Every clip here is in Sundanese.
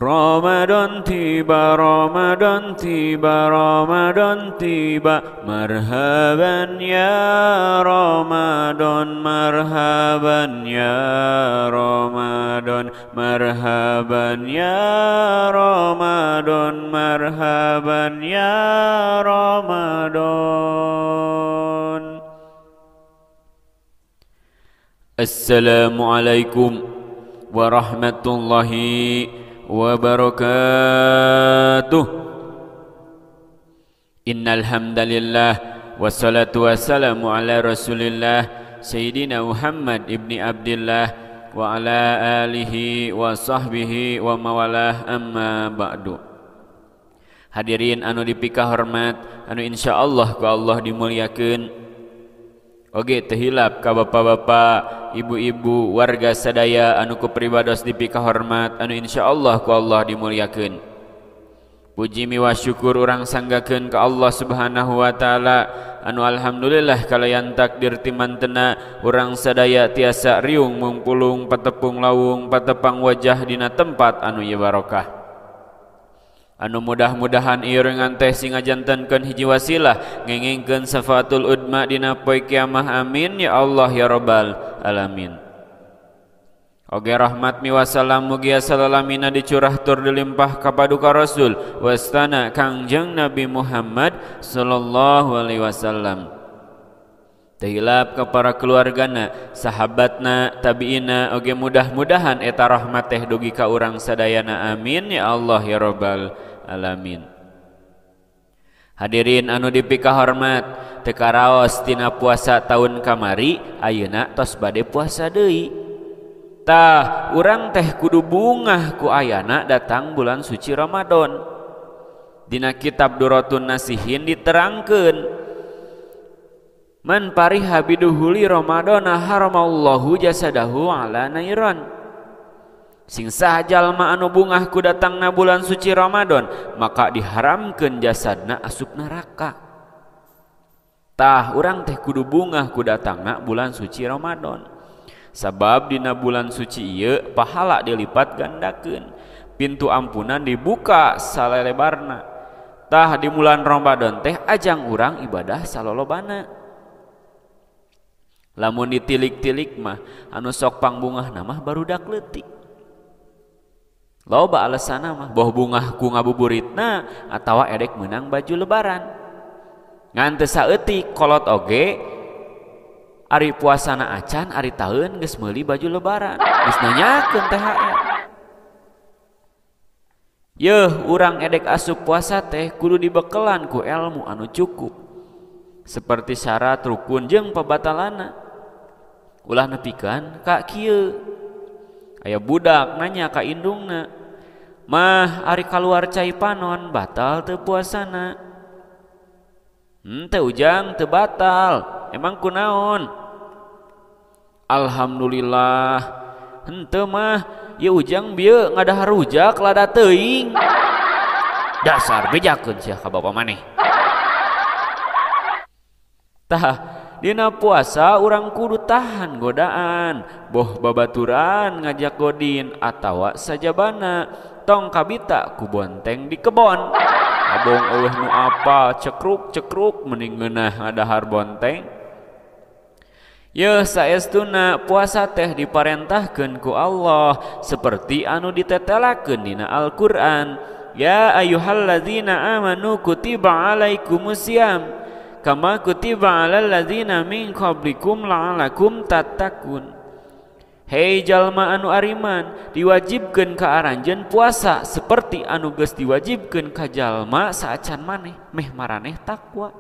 Ramadan tiba, Ramadan tiba, Ramadan tiba. Marhaban ya Ramadan, marhaban ya Ramadan, marhaban ya Ramadan, marhaban ya Ramadan. Assalamualaikum warahmatullahi wabarakatuh. Innal hamdalillah wassalatu wassalamu ala Rasulillah Sayyidina Muhammad ibni Abdillah wa ala alihi wa sahbihi wa mawalah, amma ba'du. Hadirin anu dipika hormat, anu insyaallah ku Allah dimuliakeun. Oge teu hilap ka bapak-bapak, ibu-ibu, warga sadaya anu ku pribados dipika hormat, anu insyaallah ku Allah dimuliakeun. Puji miwah syukur urang sanggakeun ka Allah Subhanahu wa taala anu alhamdulillah kalayan takdir timantena urang sadaya tiasa riung mungpulung patepung lawung patepang wajah dina tempat anu ieu barokah. Anu mudah-mudahan ieu rengan teh singajantenkeun hiji wasilah ngengengkeun syafaatul udma dina poe kiamah, amin ya Allah ya rabbal alamin. Oge rahmat miwah salam mugi salamina dicurah tur dilimpah ka paduka Rasul wastana Kangjeng Nabi Muhammad sallallahu alaihi wasallam. Teu hilap ka para keluargana, sahabatna, tabiina, oge mudah-mudahan eta rahmat teh dugi ka urang sadayana, amin ya Allah ya rabbal alamin. Hadirin anu dipika hormat, teu karaos tina puasa tahun kamari ayeuna tos bade puasa deui. Tah urang teh kudu bungah ku ayana datang bulan suci Ramadan. Dina kitab Duratun Nasihin diterangkeun, man pariha biduhuli Ramadana haramallahu jasadahu ala nairan. Sing saha jalma anu bungah ku datangna bulan suci Ramadan, maka diharamkeun jasadna asup neraka. Tah urang teh kudu bungah ku datangna bulan suci Ramadan. Sabab dina bulan suci ieu pahala dilipat gandakeun, pintu ampunan dibuka salelebarna. Tah di bulan Ramadan teh ajang urang ibadah salolobana. Lamun ditilik-tilik mah anu sok pangbungahna mah barudak leutik. Loba alasanna mah boh bungah ku ngabuburitna atawa edek meunang baju lebaran. Ngan teu saeutik kolot oge ari puasana acan ari taeun geus meuli baju lebaran, geus nanyakeun THR. Yeuh urang edek asup puasa teh kudu dibekelan ku ilmu anu cukup seperti syarat rukun jeung pabatalanna. Ulah nepikeun ka kieu, aya budak nanya ka indungna, mah ari kaluar cai panon batal teu puasana? Teu ujang teu batal, emang kunaon? Alhamdulillah henteu mah ieu ujang bieu ngadahar rujak lada teuing. Dasar bejakeun sia ka bapa maneh. Tah dina puasa urang kudu tahan godaan, boh babaturan ngajak godin atawa sajabana tong kabita ku bonteng di kebon. Abong eueuh nu apa cekruk-cekruk mending ngeunah ngadahar bonteng. Yeuh saestuna puasa teh diparentahkeun ku Allah seperti anu ditetelakeun dina Al-Qur'an. Ya ayyuhalladzina amanu kutiba alaikumusiyam kama kutiba alal ladzina min qablikum la'alakum tattaqun. Hei jalma anu ariman, diwajibkeun ka aranjeun puasa seperti anu geus diwajibkeun ka jalma saacan maneh meh maraneh takwa.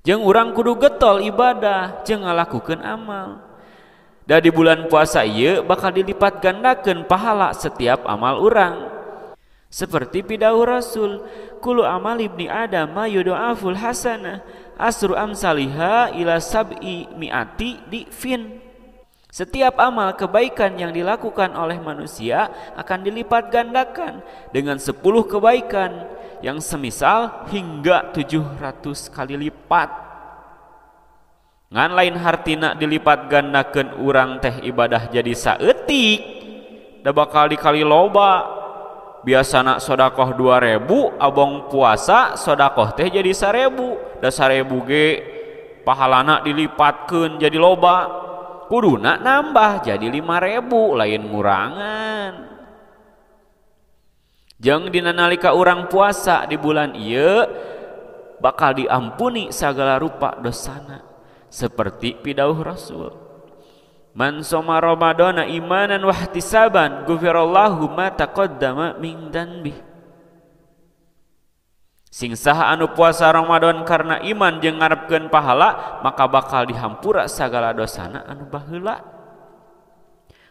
Jeung urang kudu getol ibadah jeung ngalakukeun amal. Da di bulan puasa ieu bakal dilipat gandakeun pahala setiap amal urang. Seperti pidauh Rasul, kullu amal ibni Adam yudha'aful hasanah asru amsalihha ila sab'i mi'ati difin. Setiap amal kebaikan yang dilakukan oleh manusia akan dilipat gandakan dengan 10 kebaikan yang semisal hingga 700 kali lipat. Ngan lain hartina dilipat gandakeun urang teh ibadah jadi saeutik da bakal dikali loba. Biasana sodakoh 2.000, abong puasa sodakoh teh jadi 1.000, da 1.000 ge pahalana dilipatkeun jadi loba, kuduna nambah jadi 5.000 lain ngurangan. Jeung dina nalika urang puasa di bulan ieu bakal diampuni sagala rupa dosana seperti pidauh Rasul. Man soma Ramadana imanan wa ihtisaban ghufirallahu ma taqaddama min dzanbi. Sing saha anu puasa Ramadan karena iman jeung ngarepkeun pahala, maka bakal dihampura sagala dosana anu baheula.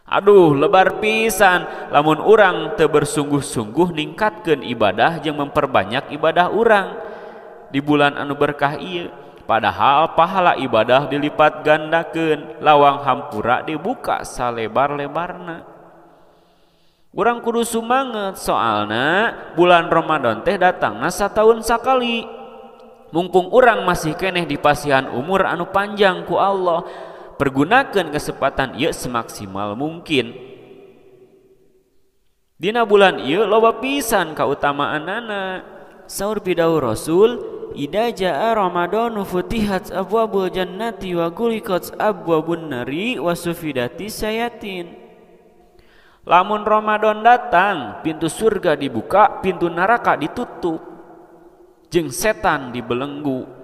Aduh, lebar pisan lamun urang teu bersungguh-sungguh ningkatkeun ibadah jeung memperbanyak ibadah urang di bulan anu berkah ieu. Padahal pahala ibadah dilipat gandakeun, lawang hampura dibuka salebar-lebarna. Urang kudu sumanget soalna bulan Ramadan teh datangna sataun sakali. Mumpung urang masih keneh di pasihan umur anu panjang ku Allah, pergunakeun kesempatan ieu semaksimal mungkin. Dina bulan ieu loba pisan kautamaanana. Saur pidauh Rasul, idza jaa Ramadanu futihat abwabul jannati wa ghuliqat abwabun nari wa sufidati sayatin. Lamun Ramadan datang, pintu surga dibuka, pintu neraka ditutup, jeung setan dibelenggu.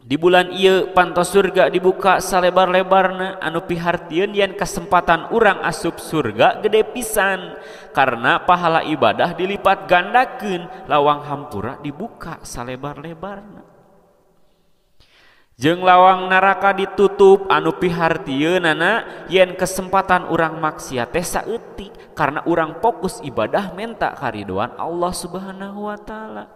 Di bulan ieu pantos surga dibuka salebar-lebarna, anu pihartieun yen kesempatan urang asup surga gede pisan karena pahala ibadah dilipat gandakeun, lawang hampura dibuka salebar-lebarna. Jeung lawang neraka ditutup, anu pihartieunana yen kesempatan urang maksiat teh saeutik karena urang fokus ibadah menta karidoan Allah Subhanahu wa taala.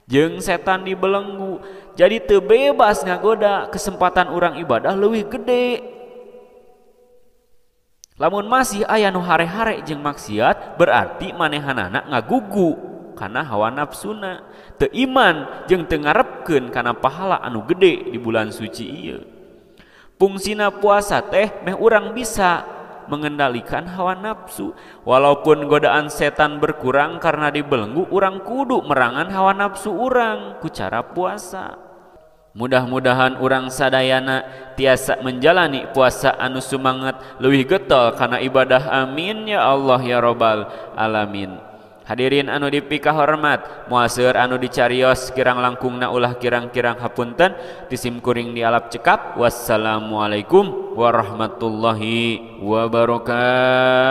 Jeung setan dibelenggu, jadi teu bebas ngagoda, kesempatan urang ibadah leuwih gede. Lamun masih aya nu hare-hare jeung maksiat, berarti manehanana ngagugu kana hawa nafsuna, teu iman jeung teu ngarepkeun kana pahala anu gede di bulan suci ieu. Fungsina puasa teh meh urang bisa mengendalikan hawa nafsu. Walaupun godaan setan berkurang karena dibelenggu, urang kudu merangan hawa nafsu urang ku cara puasa. Mudah-mudahan urang sadayana tiasa menjalani puasa anu sumanget leuwih getol kana ibadah. Amin ya Allah ya rabbal alamin. Hadirin anu dipika hormat, moal seueur anu dicarios kirang langkungna ulah kirang-kirang hapunten, tisim kuring di alap cekap. Wassalamualaikum warahmatullahi wabarakatuh.